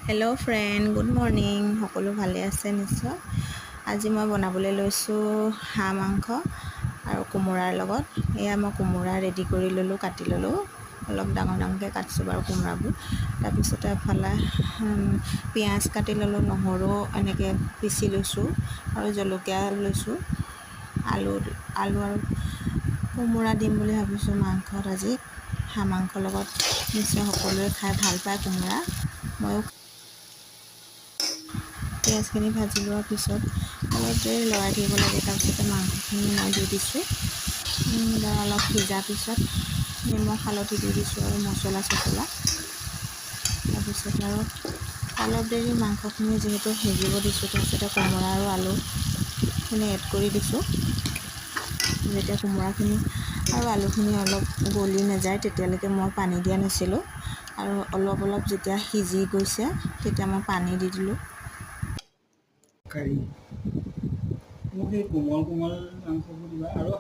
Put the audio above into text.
Hello' friend, good morning. সকলো ভালে আছে নিশ্চয়। আজি মই বনাবলৈ লৈছোঁ হাঁহ মাংস আৰু কোমোৰাৰ লগত। এয়া মই কোমোৰা ৰেডি কৰি ল'লোঁ, কাটি ল'লোঁ। অলপ ডাঙৰ ডাঙৰকৈ কাটিছোঁ বাৰু কোমোৰাবোৰ। তাৰপিছতে এফালে পিঁয়াজ কাটি ল'লোঁ, নহৰু এনেকৈ পিচি লৈছোঁ আৰু জলকীয়া লৈছোঁ। আলু আৰু কোমোৰা দিম বুলি ভাবিছোঁ মাংসত আজি। হাঁহ মাংসৰ লগত নিশ্চয় সকলোৱে খাই ভাল পায় কোমোৰা। ময়ো পিঁয়াজখিনি ভাজি লোৱাৰ পিছত অলপ দেৰি লৰাই দিব লাগে। তাৰপিছতে মাংসখিনি মই দি দিছোঁ। অলপ সিজাৰ পিছত নিমখ হালধি দি দিছোঁ আৰু মছলা চছলা। তাৰপিছত আৰু অলপ দেৰি মাংসখিনি যিহেতু সিজিব দিছোঁ, তাৰপিছতে কোমোৰা আৰু আলুখিনি এড কৰি দিছোঁ। যেতিয়া কোমোৰাখিনি আৰু আলুখিনি অলপ গলি নাযায় তেতিয়ালৈকে মই পানী দিয়া নাছিলোঁ, আৰু অলপ যেতিয়া সিজি গৈছে তেতিয়া মই পানী দি দিলোঁ। মোক সেই কোমল কোমল মাংসবোৰ দিবা আৰু